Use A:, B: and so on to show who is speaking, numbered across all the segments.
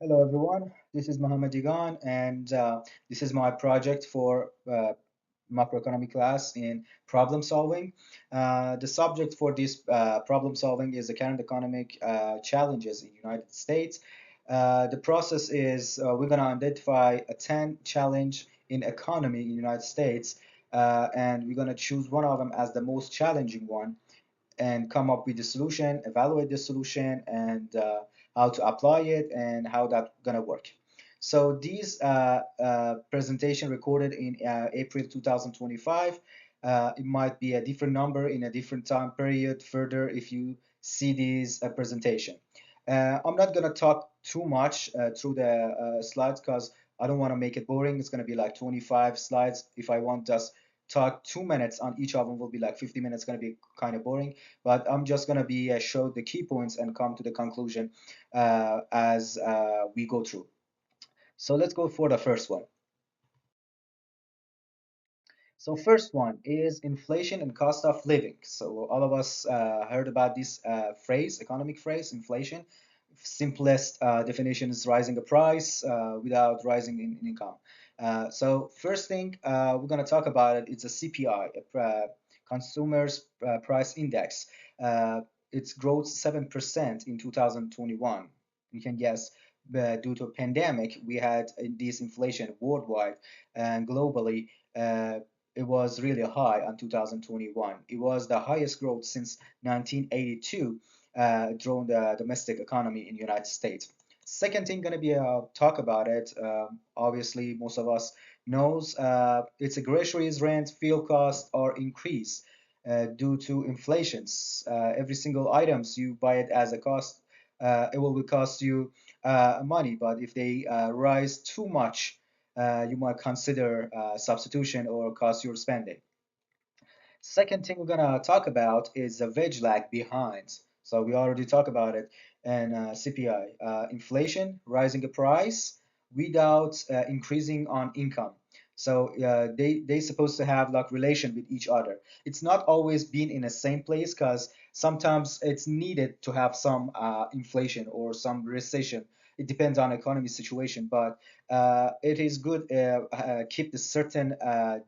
A: Hello everyone, this is Mohammed Igan and this is my project for macroeconomic class in problem solving. The subject for this problem solving is the current economic challenges in the United States. The process is we're going to identify a 10 challenge in economy in the United States and we're going to choose one of them as the most challenging one and come up with the solution, evaluate the solution, and how to apply it and how that's gonna work. So these presentation recorded in April 2025. It might be a different number in a different time period further if you see this presentation. I'm not gonna talk too much through the slides because I don't want to make it boring. It's gonna be like 25 slides. If I want just talk 2 minutes on each of them will be like 50 minutes, going to be kind of boring, but I'm just going to be show the key points and come to the conclusion as we go through. So let's go for the first one. So first one is inflation and cost of living. So all of us heard about this phrase, economic phrase, inflation. Simplest definition is rising the price without rising in income. So first thing we're going to talk about it. It's a CPI, Consumers Price Index. Uh, it's growth 7% in 2021. You can guess due to a pandemic, we had this inflation worldwide and globally. It was really high in 2021. It was the highest growth since 1982, drove the domestic economy in the United States. Second thing going to be talk about it. Obviously, most of us knows it's a groceries, rent, fuel costs are increased due to inflations. Every single items you buy it as a cost, it will cost you money. But if they rise too much, you might consider substitution or cost you're spending. Second thing we're gonna talk about is the wage lag behind. So we already talked about it and CPI, inflation, rising the price without increasing on income. So they supposed to have like relation with each other. It's not always been in the same place because sometimes it's needed to have some inflation or some recession. It depends on economy situation, but it is good keep the certain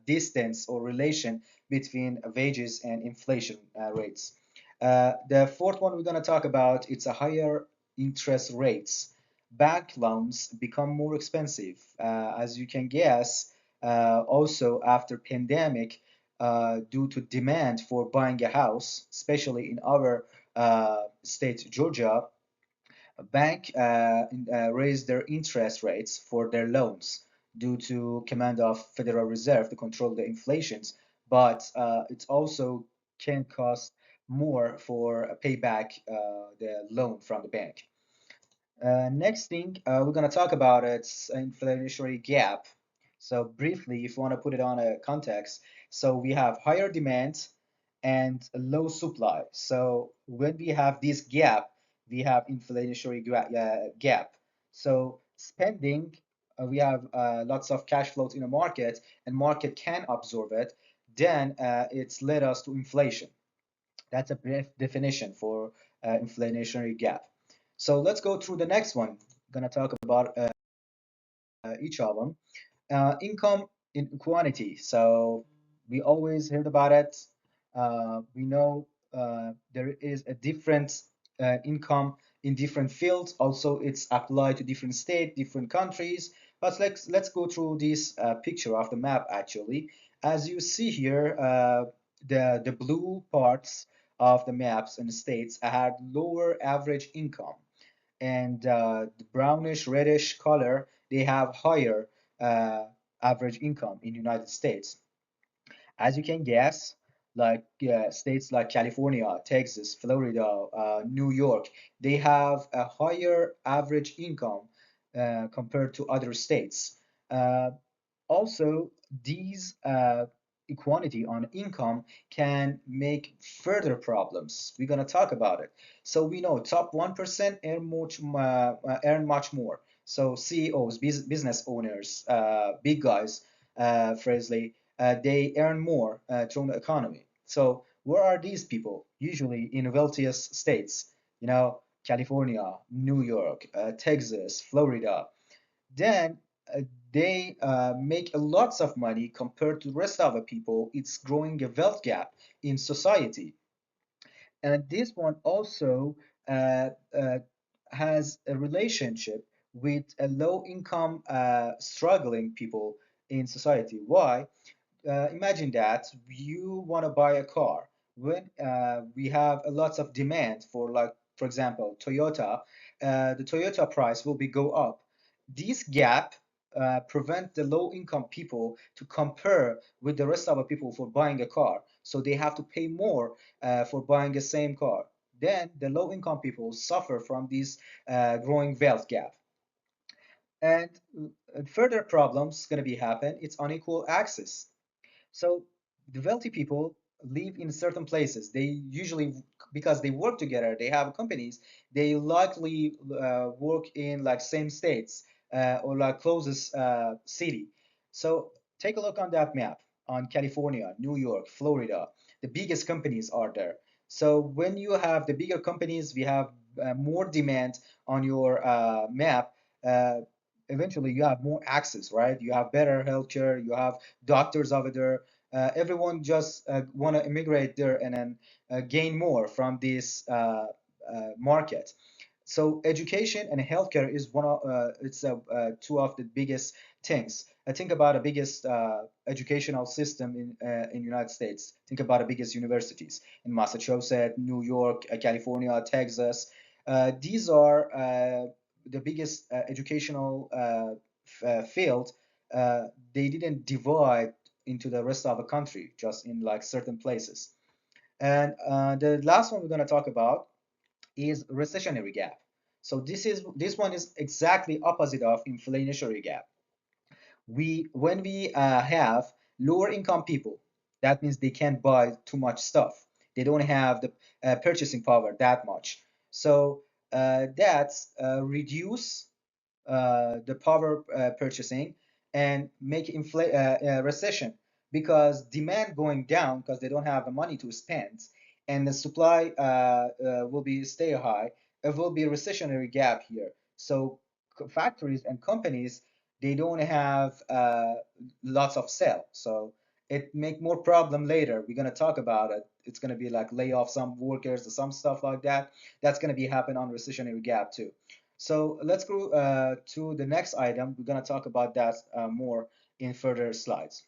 A: distance or relation between wages and inflation rates. The fourth one we're going to talk about it's a higher interest rates. Bank loans become more expensive, as you can guess. Also, after pandemic, due to demand for buying a house, especially in our state, Georgia, a bank raised their interest rates for their loans due to command of Federal Reserve to control the inflations, but it also can cost more for a payback the loan from the bank. Next thing we're going to talk about it's inflationary gap. So briefly, if you want to put it on a context, so we have higher demand and a low supply. So when we have this gap, we have inflationary gap. So spending, we have lots of cash flows in the market, and market can absorb it. Then it's led us to inflation. That's a brief definition for inflationary gap. So let's go through the next one. I'm gonna talk about each of them. Income inequality. So we always heard about it. We know there is a different income in different fields. Also, it's applied to different states, different countries. But let's go through this picture of the map actually. As you see here, the blue parts of the maps and the states had lower average income, and the brownish reddish color they have higher uh, average income in United States. As you can guess, like states like California, Texas, Florida, New York, they have a higher average income compared to other states. Uh, Also, these equality on income can make further problems. We're going to talk about it. So we know top 1% earn much more. So CEOs, business owners, big guys, phrasely, they earn more through the economy. So where are these people? Usually in wealthiest states. You know, California, New York, Texas, Florida, then they make lots of money compared to the rest of the people. It's growing a wealth gap in society. And this one also uh, uh, has a relationship with a low income struggling people in society. Why? Imagine that you want to buy a car when we have a lots of demand for, like, for example, Toyota. The Toyota price will be go up. This gap prevent the low income people to compare with the rest of the people for buying a car, so they have to pay more for buying the same car. Then the low income people suffer from this growing wealth gap. And further problems going to be happen, it's unequal access. So the wealthy people live in certain places. They usually, because they work together, they have companies, they likely work in like same states or like closest city. So take a look on that map on California, New York, Florida. The biggest companies are there. So when you have the bigger companies, we have more demand on your map. Uh, Eventually, you have more access, right? You have better healthcare. You have doctors over there. Everyone just want to immigrate there and then gain more from this market. So education and healthcare is one of it's two of the biggest things. I think about the biggest educational system in United States. Think about the biggest universities in Massachusetts, New York, California, Texas. These are the biggest educational field. They didn't divide into the rest of the country, just in like certain places. And the last one we're going to talk about is recessionary gap. So this one is exactly opposite of inflationary gap. We when we have lower income people, that means they can't buy too much stuff. They don't have the purchasing power that much. So that's reduce the power purchasing and make recession, because demand going down because they don't have the money to spend, and the supply will be stay high. It will be a recessionary gap here. So factories and companies, they don't have lots of sell. So it make more problem later. We're gonna talk about it. It's gonna be like lay off some workers or some stuff like that. That's gonna be happen on recessionary gap too. So let's go to the next item. We're going to talk about that more in further slides.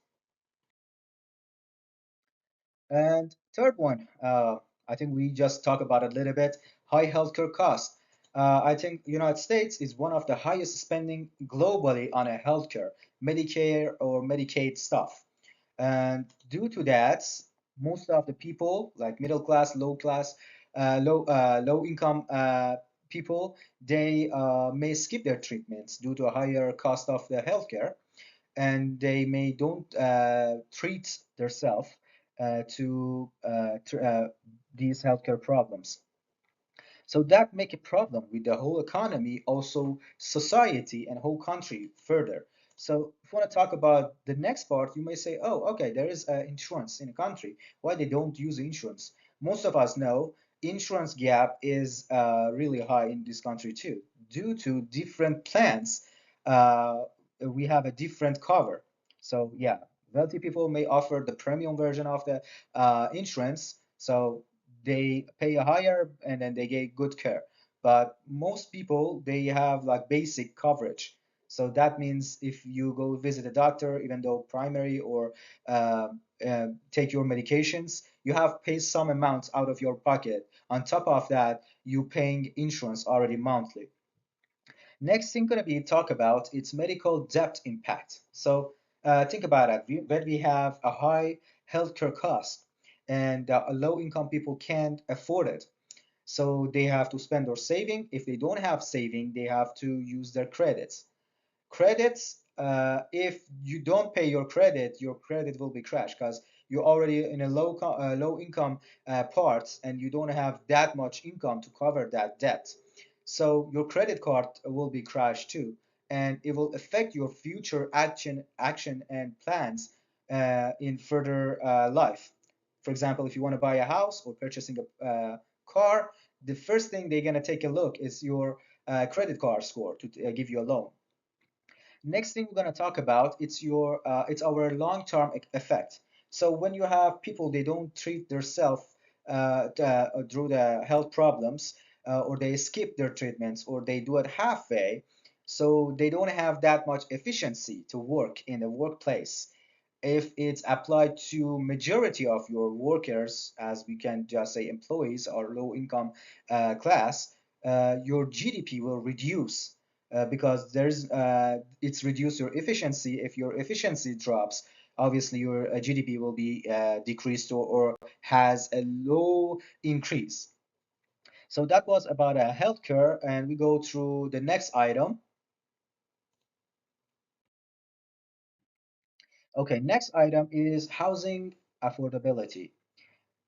A: And third one, I think we just talked about it a little bit, high healthcare costs. I think United States is one of the highest spending globally on a healthcare, Medicare or Medicaid stuff. And due to that, most of the people, like middle class, low income people, they may skip their treatments due to a higher cost of the healthcare, and they may don't treat themselves to these healthcare problems. So that make a problem with the whole economy, also society and whole country further. So if you want to talk about the next part, you may say, oh, okay, there is insurance in a country. Why they don't use insurance? Most of us know insurance gap is really high in this country too. Due to different plans, we have a different cover. So yeah, wealthy people may offer the premium version of the insurance. So they pay a higher and then they get good care. But most people, they have like basic coverage. So that means if you go visit a doctor, even though primary or uh, take your medications, you have pay some amounts out of your pocket. On top of that, you paying insurance already monthly. Next thing gonna be talk about its medical debt impact. So think about it. When we have a high healthcare cost and low income people can't afford it, so they have to spend their saving. If they don't have saving, they have to use their credits. Credits, if you don't pay your credit will be crashed because you're already in a low income parts and you don't have that much income to cover that debt. So your credit card will be crashed too, and it will affect your future action and plans in further life. For example, if you want to buy a house or purchasing a car, the first thing they're gonna take a look is your credit card score to give you a loan. Next thing we're going to talk about, it's our long-term effect. So when you have people, they don't treat themselves through the health problems, or they skip their treatments, or they do it halfway, so they don't have that much efficiency to work in the workplace. If it's applied to majority of your workers, as we can just say employees or low income class, your GDP will reduce, because it's reduce your efficiency. If your efficiency drops, obviously your GDP will be decreased, or has a low increase. So that was about healthcare, and we go through the next item. Okay, next item is housing affordability.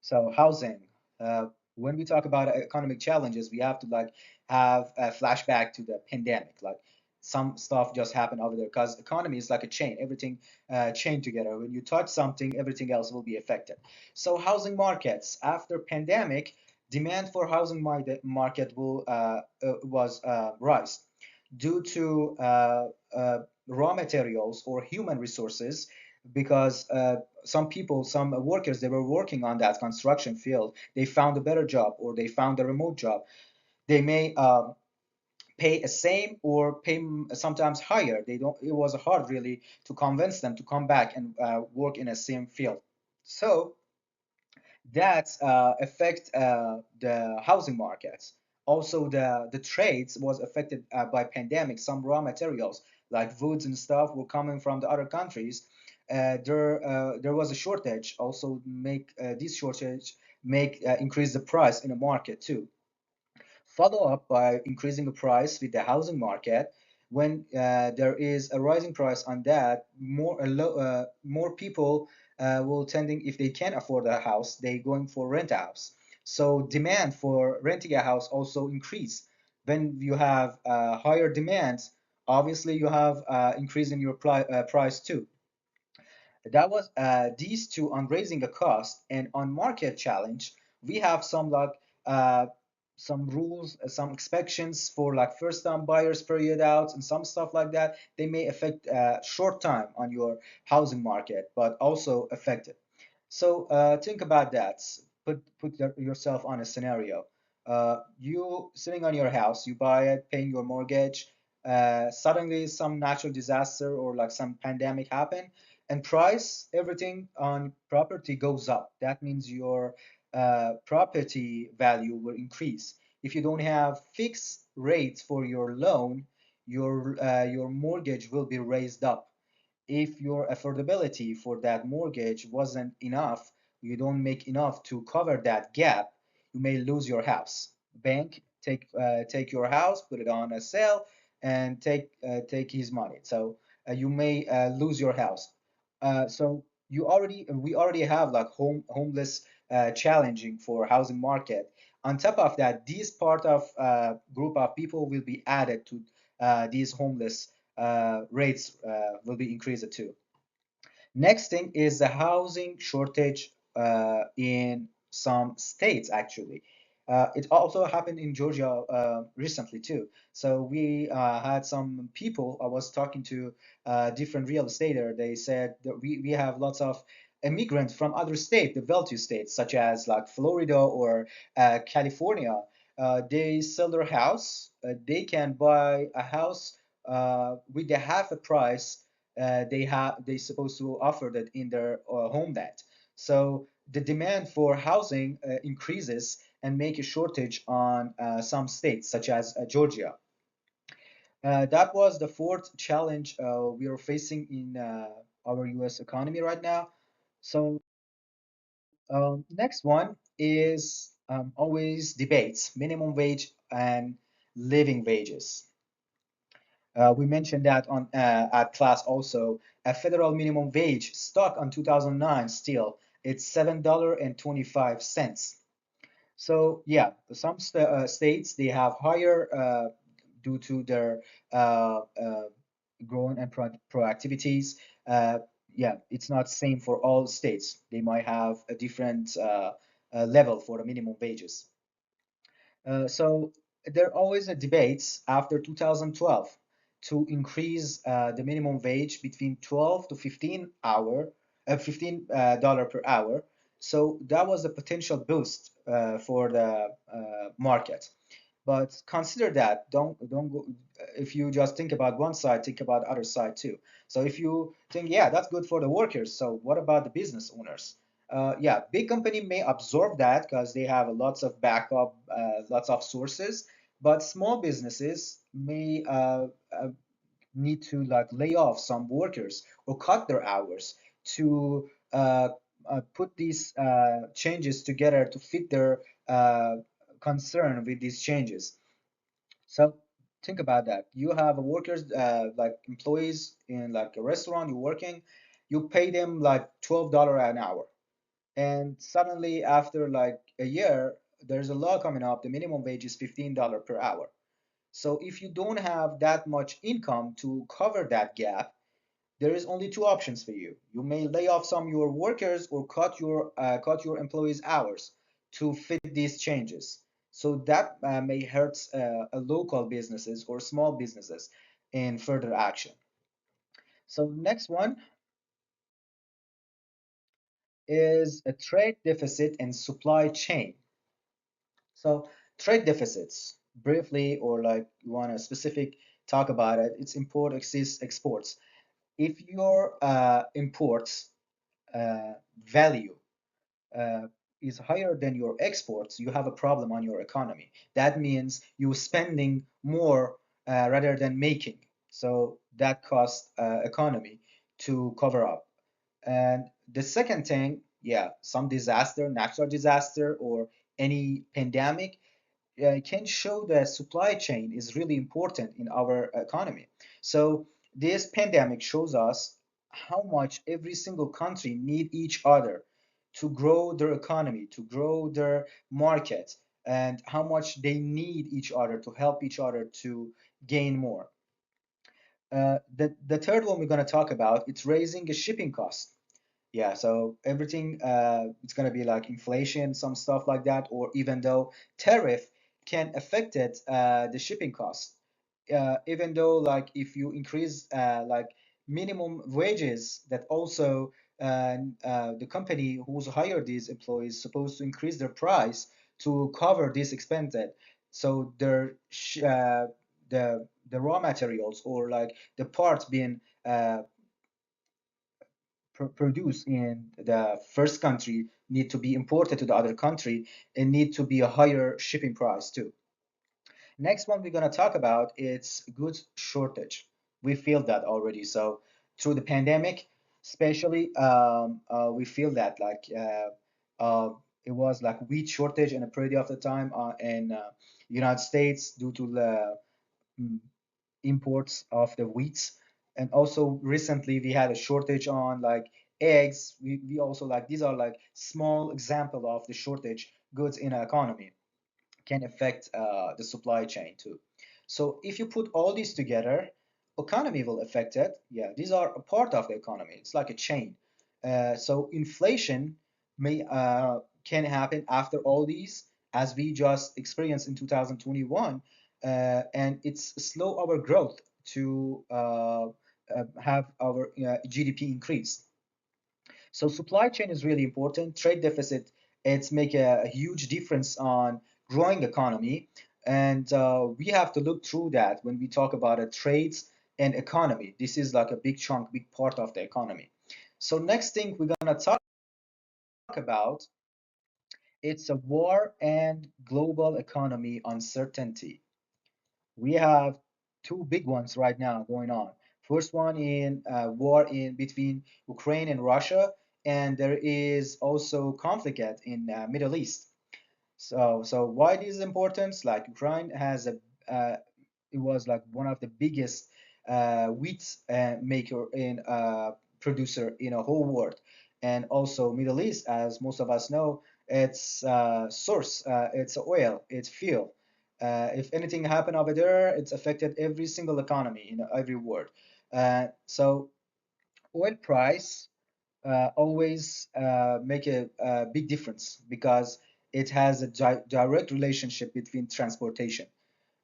A: So housing, uh, when we talk about economic challenges, we have to like have a flashback to the pandemic. Like some stuff just happened over there because economy is like a chain. Everything chained together. When you touch something, everything else will be affected. So housing markets after pandemic, demand for housing market will was rise due to raw materials or human resources, because some people, some workers, they were working on that construction field. They found a better job, or they found a remote job. They may pay a same or pay sometimes higher. They don't. It was hard really to convince them to come back and work in a same field. So that affect the housing markets. Also, the trades was affected by pandemic. Some raw materials like woods and stuff were coming from the other countries. There was a shortage. Also, make this shortage make increase the price in the market too. Follow up by increasing the price with the housing market. When there is a rising price on that, more people will tending, if they can afford a house, they going for rent a house. So demand for renting a house also increase. When you have higher demands, obviously you have increase in your price too. That was these two on raising a cost. And on market challenge, we have uh, some rules, some expectations for like first time buyers period outs and some stuff like that. They may affect short time on your housing market, but also affect it. So think about that. Put yourself on a scenario. You sitting on your house, you buy it, paying your mortgage. Suddenly, some natural disaster or like some pandemic happen, and price everything on property goes up. That means your property value will increase. If you don't have fixed rates for your loan, your mortgage will be raised up. If your affordability for that mortgage wasn't enough, you don't make enough to cover that gap, you may lose your house. Bank take your house, put it on a sale, and take his money. So you may lose your house. So we already have like homeless challenging for housing market. On top of that, this part of group of people will be added to these homeless rates will be increased too. Next thing is the housing shortage in some states actually. It also happened in Georgia recently too. So we had some people, I was talking to different real estater, they said that we have lots of immigrants from other states, the wealthy states, such as like Florida or California. They sell their house, they can buy a house with the half a price they supposed to offer that in their homeland. So the demand for housing increases and make a shortage on some states such as Georgia. That was the fourth challenge we are facing in our U.S. economy right now. So next one is always debates, minimum wage and living wages. We mentioned that on at class also. A federal minimum wage stuck on 2009 still. It's $7.25. So yeah, some states they have higher due to their growing and proactivities. Uh, yeah, it's not same for all states. They might have a different level for the minimum wages. So there are always a debates after 2012 to increase the minimum wage between 12 to 15 dollar per hour. So that was a potential boost for the market. But consider that don't go if you just think about one side, think about other side too. So if you think, yeah, that's good for the workers, so what about the business owners? Yeah, big company may absorb that because they have lots of backup, lots of sources, but small businesses may need to like lay off some workers or cut their hours to put these changes together to fit their uh, concern with these changes. So think about that. You have workers, like employees in like a restaurant, you're working, you pay them like $12 an hour. And suddenly after like a year, there's a law coming up, the minimum wage is $15 per hour. So if you don't have that much income to cover that gap, there is only two options for you. You may lay off some of your workers or cut your employees' hours to fit these changes. So that may hurt local businesses or small businesses in further action. So next one is a trade deficit and supply chain. So trade deficits, briefly, or like you want a specific talk about it, it's import exceeds exports. If your imports value uh, is higher than your exports, you have a problem on your economy. That means you're spending more rather than making. So that costs economy to cover up. And the second thing, yeah, some disaster, natural disaster, or any pandemic can show that supply chain is really important in our economy. So this pandemic shows us how much every single country need each other to grow their economy, to grow their market, and how much they need each other to help each other to gain more. The third one we're going to talk about, it's raising the shipping cost. Yeah, so everything it's gonna be like inflation, some stuff like that, or even though tariff can affect it, the shipping cost. Even though like if you increase like minimum wages, that also the company who's hired these employees supposed to increase their price to cover this expense. So the raw materials or like the parts being produced in the first country need to be imported to the other country and need to be a higher shipping price too. Next one we're going to talk about it's goods shortage. We feel that already. So through the pandemic, especially, we feel that like it was like wheat shortage in a period of the time in United States due to the mm, imports of the wheats. And also recently we had a shortage on like eggs. We also like these are like small example of the shortage goods in our economy can affect the supply chain too. So if you put all these together, economy will affect it. Yeah, these are a part of the economy. It's like a chain. So inflation may can happen after all these, as we just experienced in 2021, and it's slow our growth to have our GDP increase. So supply chain is really important. Trade deficit, it's make a huge difference on growing economy. And we have to look through that when we talk about trades and economy. This is like a big chunk, big part of the economy. So next thing we're gonna talk about, it's a war and global economy uncertainty. We have two big ones right now going on. First one in war in between Ukraine and Russia, and there is also conflict in Middle East. So why this is important? Like Ukraine has a it was like one of the biggest wheat maker in producer in a whole world, and also Middle East, as most of us know, it's source, it's oil, it's fuel. If anything happened over there, it's affected every single economy in every world. So oil price always make a big difference because it has a direct relationship between transportation.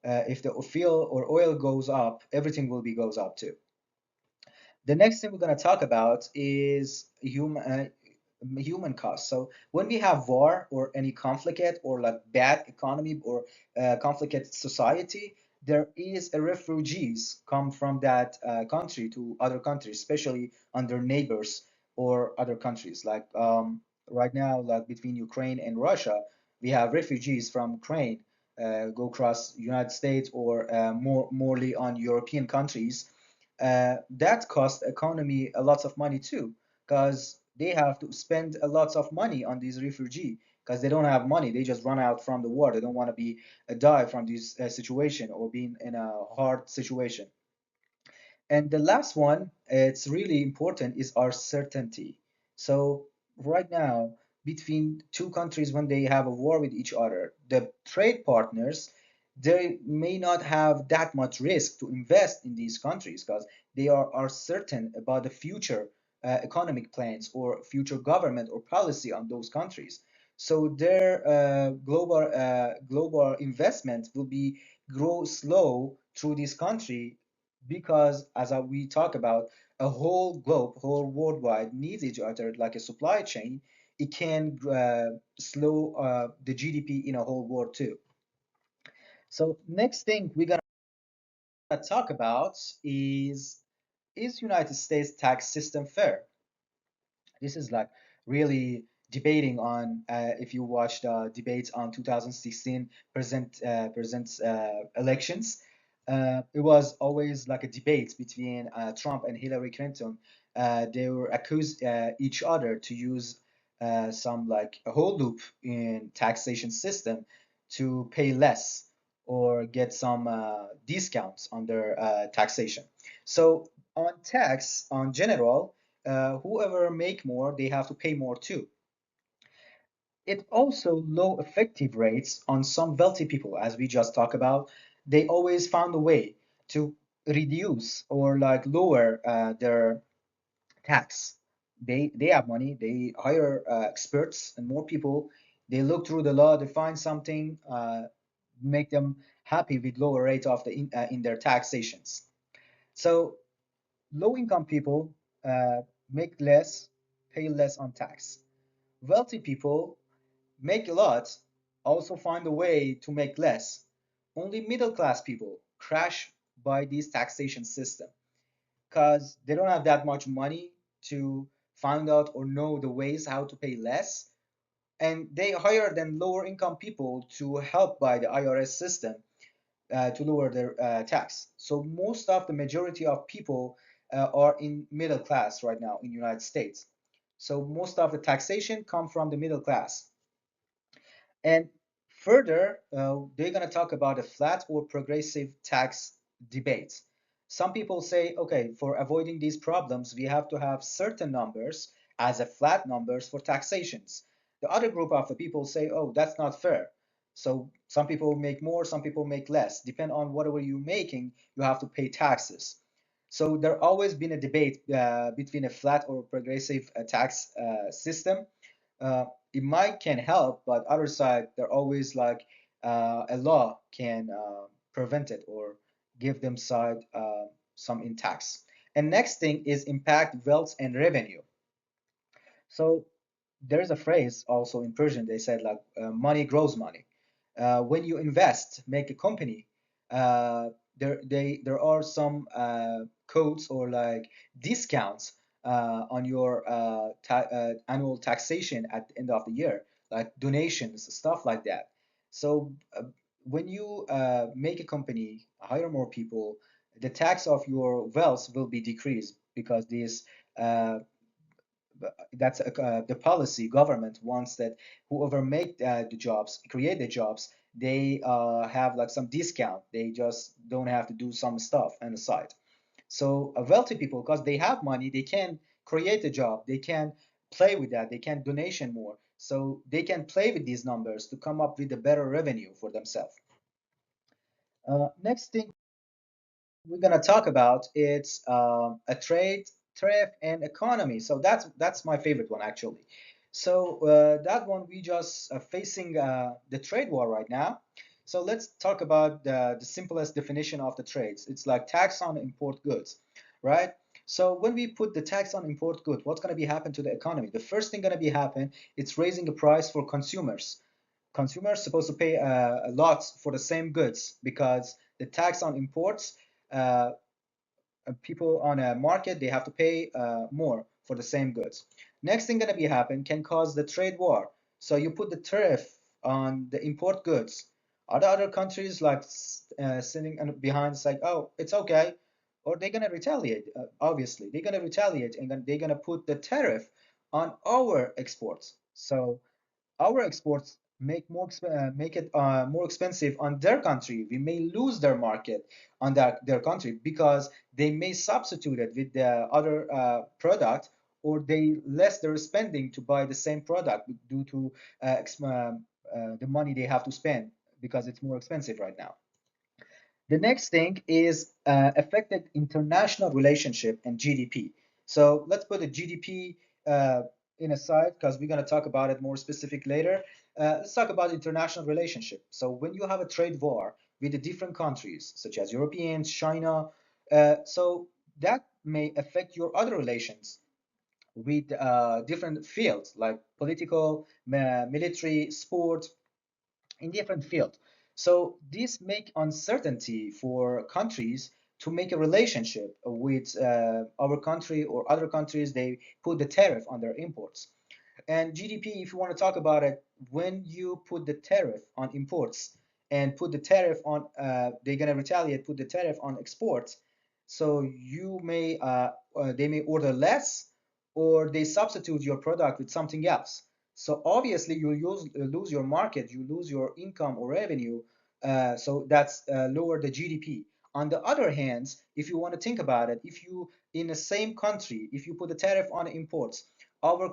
A: If the fuel or oil goes up, everything will be goes up too. The next thing we're going to talk about is human cost. So when we have war or any conflict or like bad economy or conflicted society, there is a refugees come from that country to other countries, especially under neighbors or other countries. Like right now, like between Ukraine and Russia, we have refugees from Ukraine go across United States or morely on European countries. That cost economy a lot of money too, because they have to spend a lot of money on these refugee because they don't have money. They just run out from the war. They don't want to be die from this situation or being in a hard situation. And the last one, it's really important, is our certainty. So right now, between two countries, when they have a war with each other, the trade partners, they may not have that much risk to invest in these countries because they are certain about the future economic plans or future government or policy on those countries. So their global investment will be grow slow through this country because as we talk about, a whole globe, whole worldwide needs each other like a supply chain. It can slow the GDP in a whole world too. So next thing we're gonna talk about is United States tax system fair? This is like really debating on if you watched debates on 2016 present elections. It was always like a debate between Trump and Hillary Clinton. They were accused each other to use some like a whole loop in taxation system to pay less or get some discounts on their taxation. So on tax on general, whoever make more, they have to pay more too. It also low effective rates on some wealthy people, as we just talked about. They always found a way to reduce or like lower their tax. They have money. They hire experts and more people. They look through the law. They find something, make them happy with lower rate of in their taxations. So low income people make less, pay less on tax. Wealthy people make a lot, also find a way to make less. Only middle class people crash by this taxation system because they don't have that much money to find out or know the ways how to pay less. And they hire then lower income people to help by the IRS system to lower their tax. So most of the majority of people are in middle class right now in the United States. So most of the taxation come from the middle class. And further, they're going to talk about a flat or progressive tax debate. Some people say, okay, for avoiding these problems, we have to have certain numbers as a flat numbers for taxations. The other group of the people say, oh, that's not fair. So some people make more, some people make less. Depend on whatever you're making, you have to pay taxes. So there always been a debate between a flat or progressive tax system. Uh, it might can help, but other side, they're always like a law can prevent it or give them side some in tax. And next thing is impact wealth and revenue. So there's a phrase also in Persian. They said like money grows money. When you invest, make a company. Uh, there are some codes or like discounts on your annual taxation at the end of the year, like donations, stuff like that. So when you make a company, hire more people, the tax of your wealth will be decreased because this uh, that's the policy. Government wants that whoever make the jobs, create the jobs, they have like some discount. They just don't have to do some stuff on the side. So wealthy people, because they have money, they can create a job. They can play with that. They can donation more. So they can play with these numbers to come up with a better revenue for themselves. Next thing we're gonna talk about it's a trade, and economy. So that's my favorite one actually. So that one we just facing the trade war right now. So let's talk about the simplest definition of the trades. It's like tax on import goods, right? So when we put the tax on import goods, what's going to be happen to the economy? The first thing going to be happen, it's raising the price for consumers. Consumers supposed to pay a lot for the same goods because the tax on imports, uh, people on a market, they have to pay more for the same goods. Next thing gonna be happen can cause the trade war. So you put the tariff on the import goods. Other countries like sitting behind, it's like, oh, it's okay, or they're gonna retaliate. Obviously, they're gonna retaliate and then they're gonna put the tariff on our exports. So our exports make it more expensive on their country. We may lose their market on their country because they may substitute it with the other product, or they less their spending to buy the same product due to the money they have to spend because it's more expensive right now. The next thing is affected international relationship and GDP. So let's put the GDP in aside because we're going to talk about it more specific later. Let's talk about international relationship. So when you have a trade war with the different countries, such as Europeans, China, so that may affect your other relations with different fields like political, military, sport, in different fields. So this make uncertainty for countries to make a relationship with our country or other countries. They put the tariff on their imports. And GDP, if you want to talk about it, when you put the tariff on imports and put the tariff on, they're gonna retaliate, put the tariff on exports. So they may order less, or they substitute your product with something else. So obviously you lose your market, you lose your income or revenue. So that's lower the GDP. On the other hand, if you want to think about it, if you in the same country, if you put a tariff on imports, our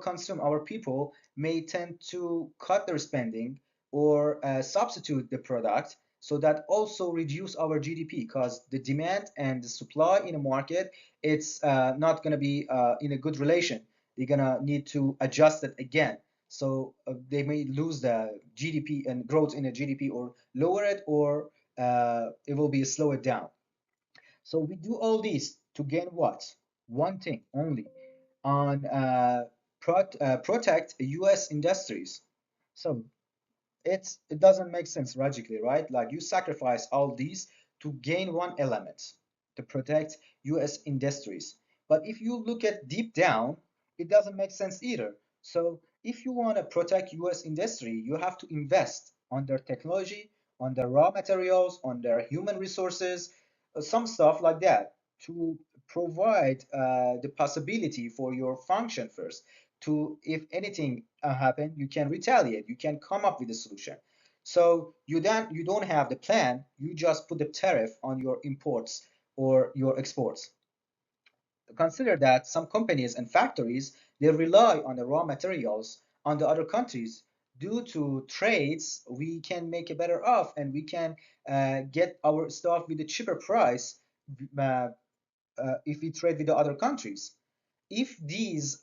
A: people may tend to cut their spending or substitute the product, so that also reduce our GDP because the demand and the supply in a market, it's not going to be in a good relation. They're going to need to adjust it again. So they may lose the GDP and growth in the GDP, or lower it, or it will be slow it down. So we do all these to gain what? One thing only, on protect U.S. industries. So it doesn't make sense logically, right? Like you sacrifice all these to gain one element, to protect U.S. industries. But if you look at deep down, it doesn't make sense either. So if you want to protect U.S. industry, you have to invest on their technology, on their raw materials, on their human resources, some stuff like that to provide the possibility for your function first, to if anything happen, you can retaliate, you can come up with a solution. So you don't have the plan, you just put the tariff on your imports or your exports. Consider that some companies and factories, they rely on the raw materials on the other countries. Due to trades, we can make it better off, and we can get our stuff with a cheaper price uh, if we trade with the other countries. If these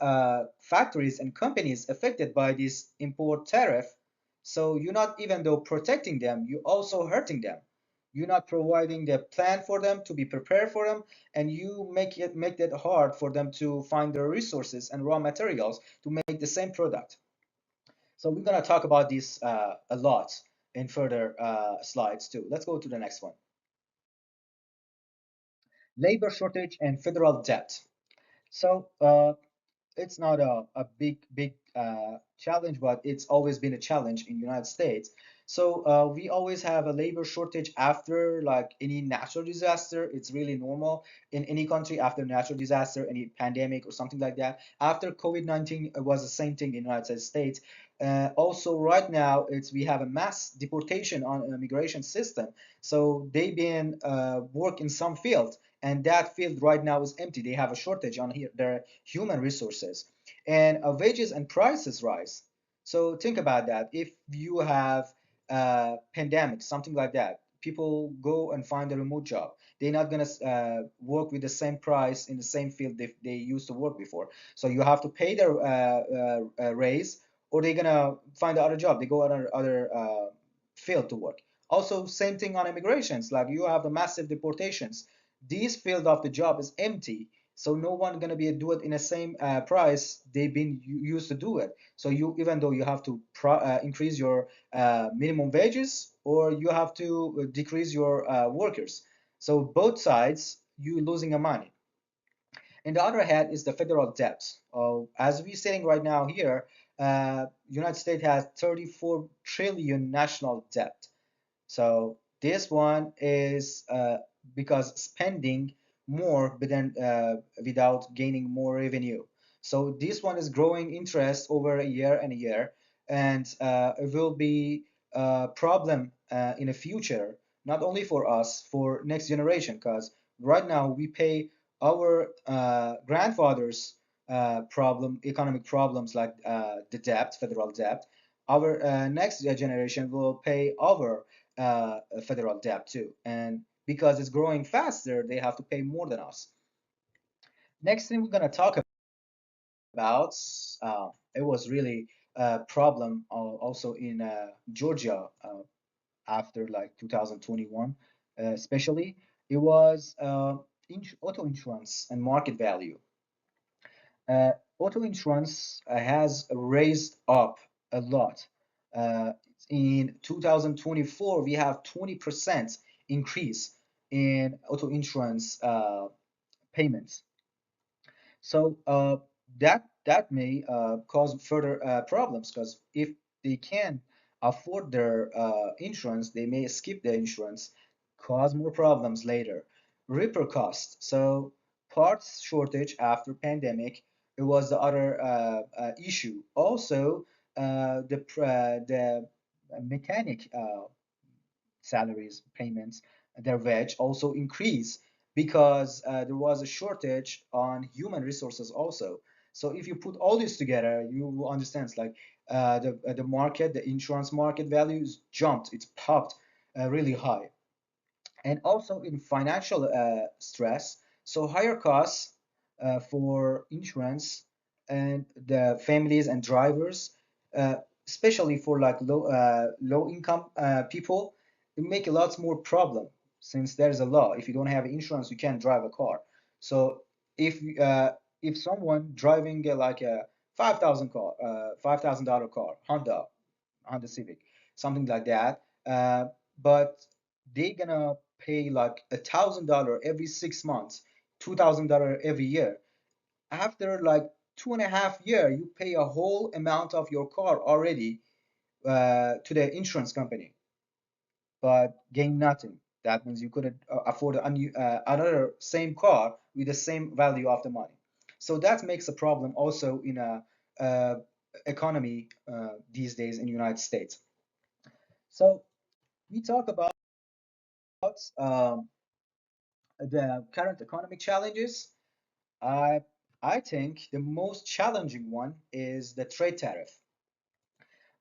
A: factories and companies affected by this import tariff, so you're not, even though protecting them, you're also hurting them. You're not providing the plan for them to be prepared for them, and you make it hard for them to find the resources and raw materials to make the same product. So we're gonna talk about this a lot in further slides too. Let's go to the next one. Labor shortage and federal debt. So it's not a big challenge, but it's always been a challenge in the United States. So we always have a labor shortage after like any natural disaster. It's really normal in any country after natural disaster, any pandemic or something like that. After COVID-19, it was the same thing in the United States. Also, right now, it's we have a mass deportation on immigration system. So they've been work in some fields, and that field right now is empty. They have a shortage on here their human resources, and wages and prices rise. So think about that. If you have a pandemic, something like that, people go and find a remote job, they're not gonna work with the same price in the same field they used to work before. So you have to pay their raise, or they're gonna find another job. They go other field to work. Also, same thing on immigrations. Like you have the massive deportations. This field of the job is empty, so no one gonna be do it in the same price they've been used to do it. So you, even though you have to increase your minimum wages, or you have to decrease your workers. So both sides you losing a money. And the other hand is the federal debt. As we're sitting right now here, United States has 34 trillion national debt. So this one is because spending more but then without gaining more revenue. So this one is growing interest over a year and a year, and it will be a problem in the future, not only for us, for next generation, because right now we pay our grandfathers economic problems like the debt, federal debt. Our next generation will pay our federal debt too. And because it's growing faster, they have to pay more than us. Next thing we're going to talk about, it was really a problem also in Georgia after like 2021, especially. It was auto insurance and market value. Uh, Auto insurance has raised up a lot. Uh, in 2024, we have 20% increase in auto insurance payments. So that may cause further problems, because if they can afford their insurance, they may skip the insurance, cause more problems later. Repair cost. So parts shortage after pandemic, it was the other issue. Also, the mechanic salaries payments, their wage also increase because there was a shortage on human resources also. So if you put all this together, you will understand it's like the market, the insurance market values jumped, it's popped really high. And also in financial stress, so higher costs for insurance and the families and drivers, uh, especially for like low income people, it make a lot more problem, since there's a law. If you don't have insurance, you can't drive a car. So if if someone driving like a 5,000 car, $5,000 car, Honda Civic, something like that. But they're gonna pay like $1,000 every 6 months, $2,000 every year. After like 2.5 years, you pay a whole amount of your car already to the insurance company, but gain nothing. That means you couldn't afford another same car with the same value of the money. So that makes a problem also in a economy these days in the United States. So we talk about um, the current economic challenges. I I think the most challenging one is the trade tariff.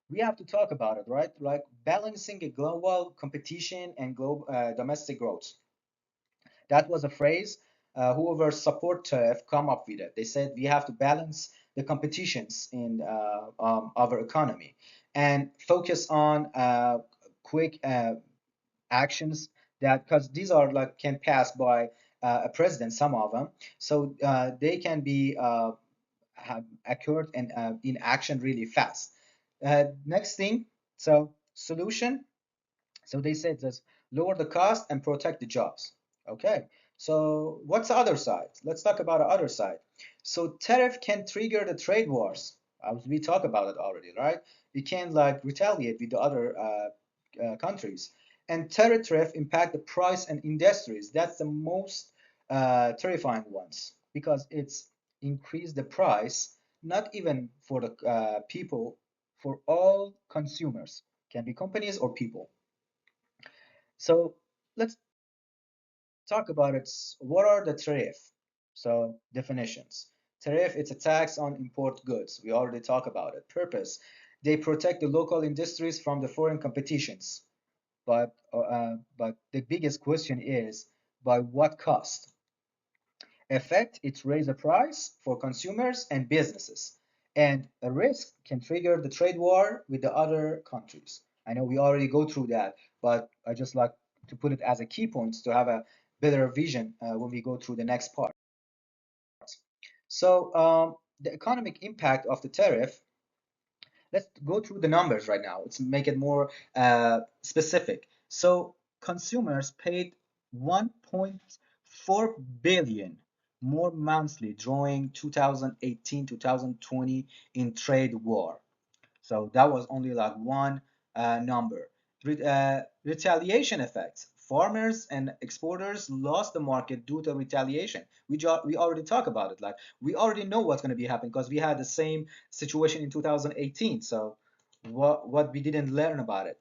A: We have to talk about it, right? Like balancing a global competition and global domestic growth. That was a phrase whoever support tariff come up with it. They said we have to balance the competitions in our economy and focus on quick actions, that because these are like can pass by a president, some of them, so they can be have occurred and in action really fast. Next thing, so solution, so they said this: lower the cost and protect the jobs. Okay, so what's the other side? Let's talk about the other side. So tariff can trigger the trade wars. We talked about it already, right? You can like retaliate with the other countries. And tariff impact the price and industries. That's the most terrifying ones, because it's increased the price, not even for the people, for all consumers, can be companies or people. So let's talk about it. What are the tariff? So definitions. Tariff, it's a tax on import goods. We already talked about it. Purpose, they protect the local industries from the foreign competitions. But the biggest question is, by what cost? Effect, it raise the price for consumers and businesses. And a risk can trigger the trade war with the other countries. I know we already go through that, but I just like to put it as a key point to have a better vision when we go through the next part. So the economic impact of the tariff, let's go through the numbers right now. Let's make it more specific. So consumers paid 1.4 billion more monthly during 2018 2020 in trade war. So that was only like one number. Retaliation effects. Farmers and exporters lost the market due to retaliation. We already talked about it. Like we already know what's going to be happening because we had the same situation in 2018. So what we didn't learn about it?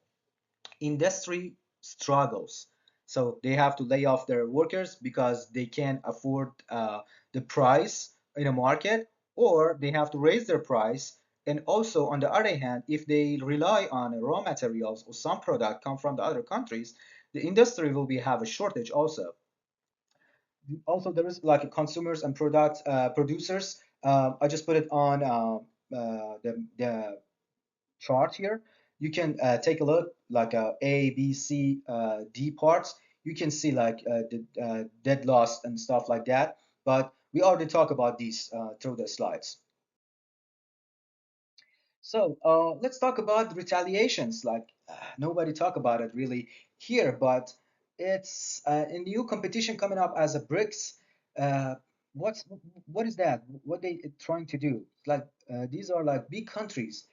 A: Industry struggles. So they have to lay off their workers because they can't afford the price in a market, or they have to raise their price. And also, on the other hand, if they rely on raw materials or some product come from the other countries, the industry will be have a shortage also. Also, there is like consumers and product producers. I just put it on the chart here. You can take a look like A, B, C, D parts. You can see like the dead loss and stuff like that. But we already talked about these through the slides. So let's talk about retaliations. Like nobody talk about it really here, but it's a new competition coming up as a BRICS. Uh, what's what is that? What they trying to do? Like these are like big countries: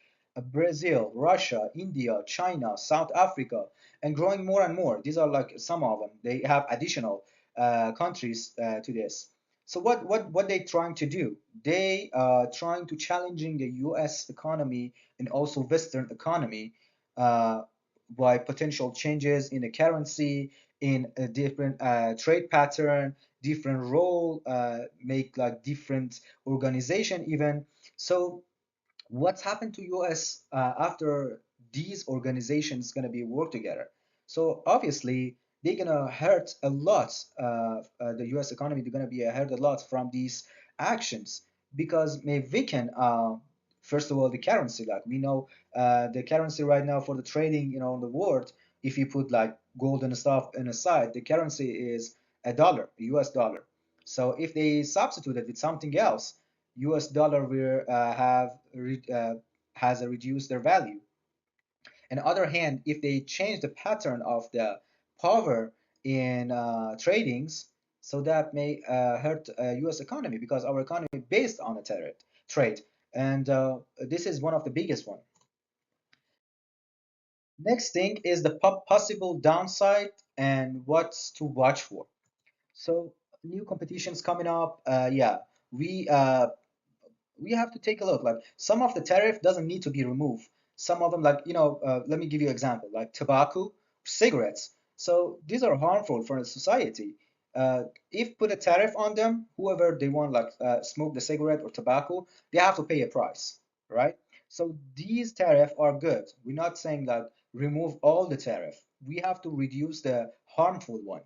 A: Brazil, Russia, India, China, South Africa, and growing more and more. These are like some of them. They have additional countries to this. So what they trying to do? They trying to challenging the U.S. economy and also Western economy uh, by potential changes in the currency, in a different trade pattern, different role, make like different organization even. So what's happened to US after these organizations going to be work together? So obviously they're going to hurt a lot. The US economy, they're going to be hurt a lot from these actions because may weaken first of all the currency. Like we know the currency right now for the trading in the world, if you put like gold and stuff in a side, the currency is a dollar, a US dollar. So if they substitute it with something else, US dollar will has reduced their value. On the other hand, if they change the pattern of the power in tradings, so that may hurt U.S. economy because our economy is based on a trade, and this is one of the biggest one. Next thing is the possible downside and what's to watch for. So new competitions coming up. Yeah, we uh, we have to take a look. Like some of the tariff doesn't need to be removed. Some of them, like let me give you an example, like tobacco, cigarettes. So these are harmful for the society. If put a tariff on them, whoever they want, like smoke the cigarette or tobacco, they have to pay a price, right? So these tariff are good. We're not saying like remove all the tariff. We have to reduce the harmful one.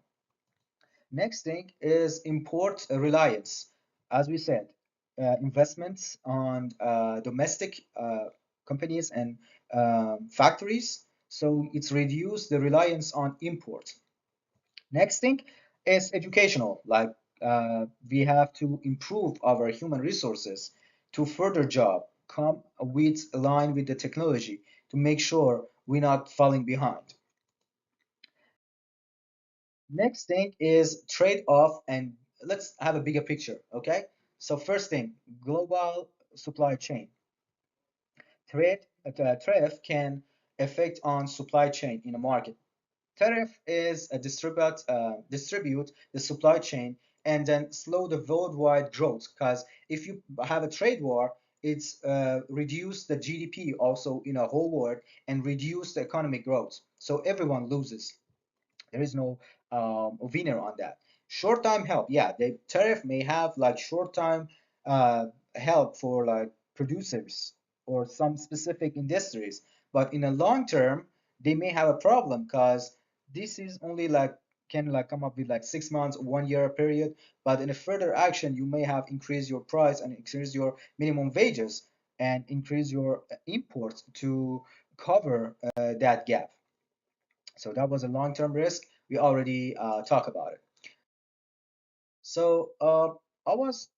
A: Next thing is import reliance. As we said, investments on domestic companies and factories. So it's reduced the reliance on import. Next thing is educational. Like we have to improve our human resources to further job, come with align with the technology to make sure we're not falling behind. Next thing is trade-off, and let's have a bigger picture, okay? So first thing, global supply chain. Tariff can affect on supply chain in a market. Tariff is a distribute the supply chain and then slow the worldwide growth. Because if you have a trade war, it's reduce the GDP also in a whole world and reduce the economic growth. So everyone loses. There is no winner on that. Short-time help, yeah, the tariff may have like short-time uh, help for like producers or some specific industries, but in a long term, they may have a problem because this is only like can like come up with like 6 months, 1 year period, but in a further action, you may have increased your price and increase your minimum wages and increase your imports to cover that gap. So that was a long-term risk. We already talked about it. So I was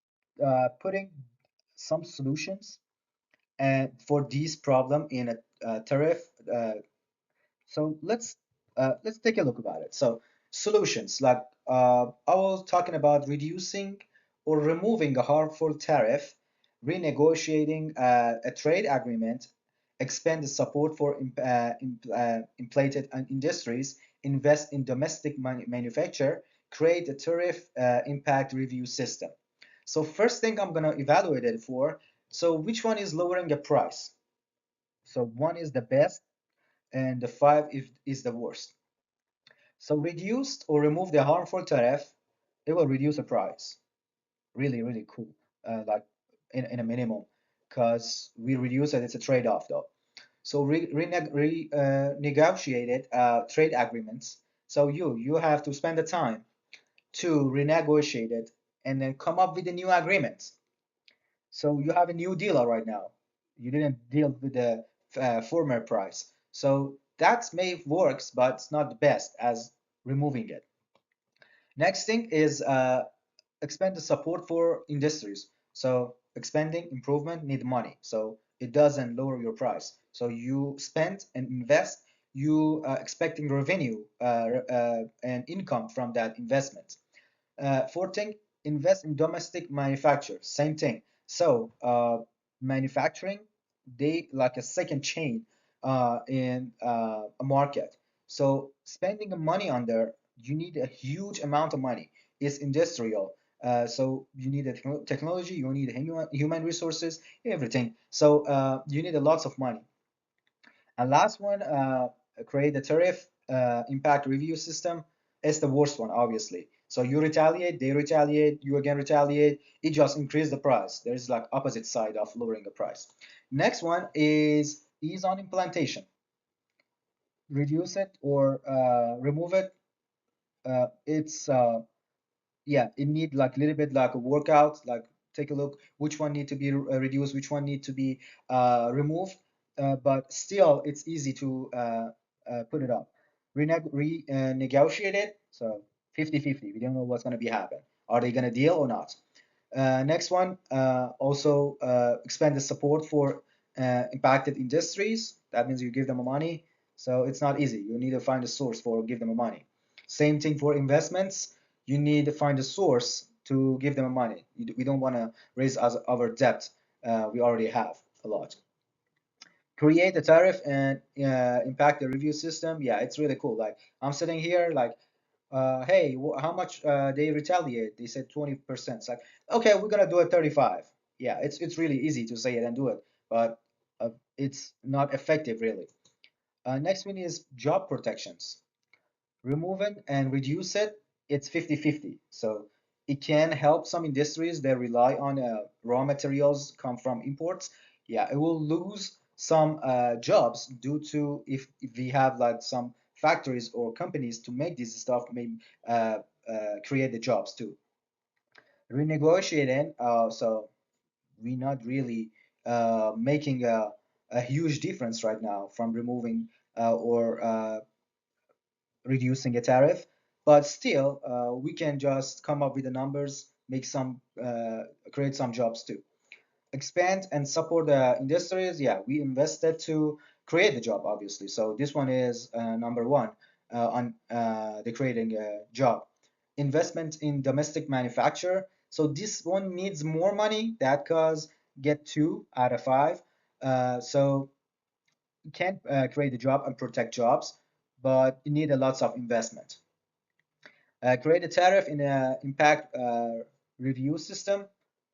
A: putting some solutions and for this problem in a tariff. So let's take a look about it. So solutions like I was talking about reducing or removing a harmful tariff, renegotiating a trade agreement, expand the support for inflated industries, invest in domestic manufacture, create a tariff impact review system. So first thing I'm gonna evaluate it for. So which one is lowering the price? So one is the best and the five is the worst. So reduced or remove the harmful tariff, it will reduce the price. Really, really cool. Like in a minimum, because we reduce it. It's a trade-off though. So negotiated trade agreements. So you have to spend the time to renegotiate it and then come up with a new agreement. So you have a new deal right now. You didn't deal with the former price. So that may works, but it's not the best as removing it. Next thing is expand the support for industries. So expanding improvement need money. So it doesn't lower your price. So you spend and invest, you expecting revenue and income from that investment. Fourth thing, invest in domestic manufacture. Same thing. So manufacturing, they like a second chain in a market. So spending money on there, you need a huge amount of money. It's industrial. So you need a technology, you need human resources, everything. So you need a lots of money. And last one, create a tariff impact review system. It's the worst one, obviously. So you retaliate, they retaliate, you again retaliate. It just increase the price. There's like opposite side of lowering the price. Next one is ease on implementation. Reduce it or remove it. It's yeah, it need like a little bit like a workout. Like take a look which one need to be reduced, which one need to be removed. But still, it's easy to put it up. Renegotiate it. So 50-50. We don't know what's going to be happen. Are they going to deal or not? Next one, also expand the support for impacted industries. That means you give them money. So it's not easy. You need to find a source for give them money. Same thing for investments. You need to find a source to give them money. We don't want to raise our debt. We already have a lot. Create a tariff and impact the review system. Yeah, it's really cool. Like I'm sitting here, like hey, how much they retaliate? They said 20%. It's like, okay, we're gonna do it 35. Yeah, it's really easy to say it and do it, but it's not effective really. Next one is job protections. Remove it and reduce it. It's 50-50. So it can help some industries that rely on raw materials come from imports. Yeah, it will lose some jobs due to if we have like some factories or companies to make this stuff, maybe create the jobs too. Renegotiating, so we're not really making a huge difference right now from removing or reducing a tariff, but still we can just come up with the numbers, make some, create some jobs too. Expand and support the industries. Yeah, we invested to create the job, obviously. So this one is number one on the creating a job. Investment in domestic manufacture. So this one needs more money. That cause get 2 out of 5. So you can create a job and protect jobs, but you need a lots of investment. Create a tariff in a impact review system.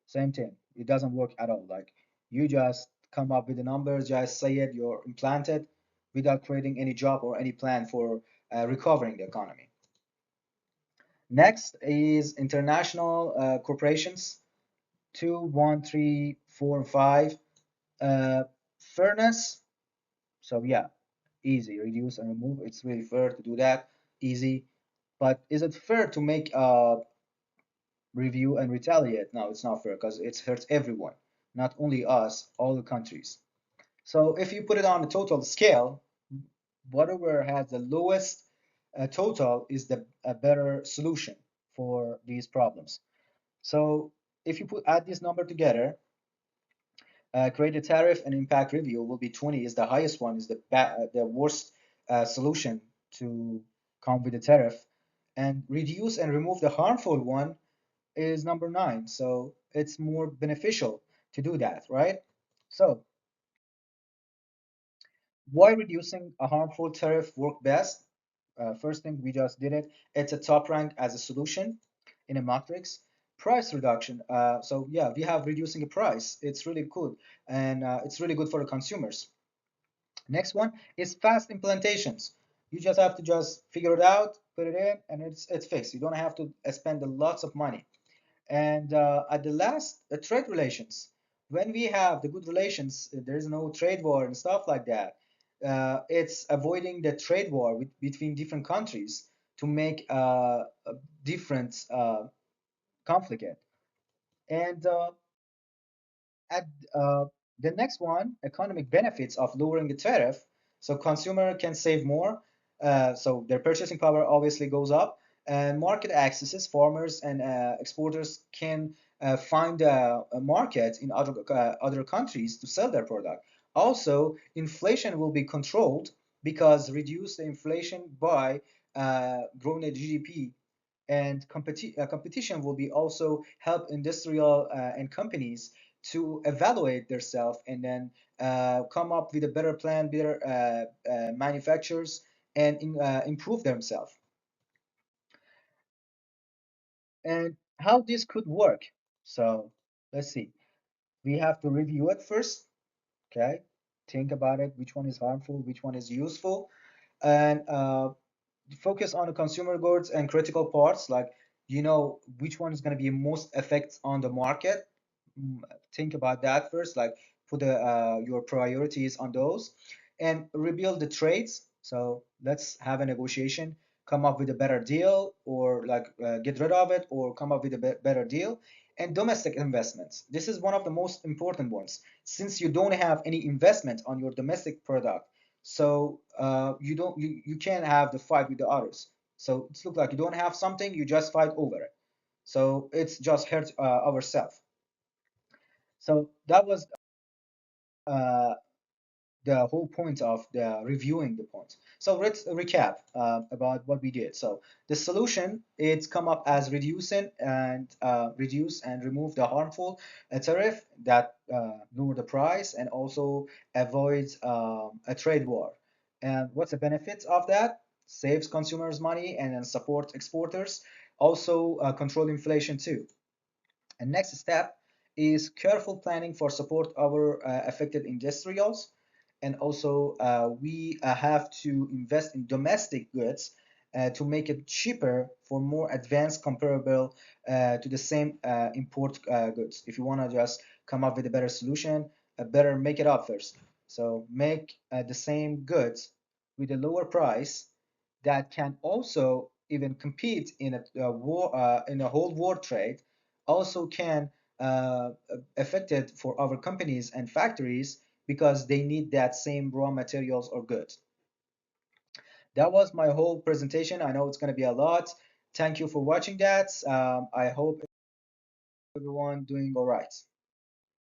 A: Same thing. It doesn't work at all. Like you just come up with the numbers, just say it, you're implanted without creating any job or any plan for recovering the economy. Next is international corporations. 2, 1, 3, 4, 5. Fairness. So yeah, easy. Reduce and remove. It's really fair to do that. Easy. But is it fair to make a review and retaliate? No, it's not fair because it hurts everyone, not only us, all the countries. So if you put it on a total scale, whatever has the lowest total is the a better solution for these problems. So if you add this number together, create a tariff and impact review will be 20 is the highest one, is the worst solution to come with the tariff, and reduce and remove the harmful one is number 9. So it's more beneficial to do that, right? So why reducing a harmful tariff work best? First thing, we just did it. It's a top rank as a solution in a matrix. Price reduction. So yeah, we have reducing the price. It's really good, and it's really good for the consumers. Next one is fast implementations. You just have to just figure it out, put it in, and it's fixed. You don't have to spend lots of money. And at the last, trade relations. When we have the good relations, there is no trade war and stuff like that. It's avoiding the trade war between different countries to make a different conflict. And at the next one, economic benefits of lowering the tariff. So consumer can save more. So their purchasing power obviously goes up. And market accesses, farmers and exporters can find a market in other countries to sell their product. Also, inflation will be controlled because reduce the inflation by growing the GDP, and competition will be also help industrial and companies to evaluate themselves and then come up with a better plan, better manufacturers, and improve themselves. And how this could work. So let's see. We have to review it first. Okay. Think about it. Which one is harmful? Which one is useful? And focus on the consumer goods and critical parts, like which one is going to be most effect on the market. Think about that first, like put your priorities on those, and rebuild the trades. So let's have a negotiation, come up with a better deal, or like get rid of it or come up with a better deal. And domestic investments, this is one of the most important ones, since you don't have any investment on your domestic product. So you can't have the fight with the others. So it's look like you don't have something, you just fight over it. So it's just hurt ourselves. So that was uh, the whole point of the reviewing the points. So let's recap about what we did. So the solution, it's come up as reduce and remove the harmful tariff that lower the price and also avoids a trade war. And what's the benefits of that? Saves consumers money and then support exporters. Also control inflation too. And next step is careful planning for support our affected industrials. And also we have to invest in domestic goods to make it cheaper for more advanced comparable to the same import goods. If you want to just come up with a better solution, better make it up first. So make the same goods with a lower price that can also even compete in a war in a whole world trade, also can affect it for our companies and factories because they need that same raw materials or goods. That was my whole presentation. I know it's going to be a lot. Thank you for watching that. I hope everyone doing all right.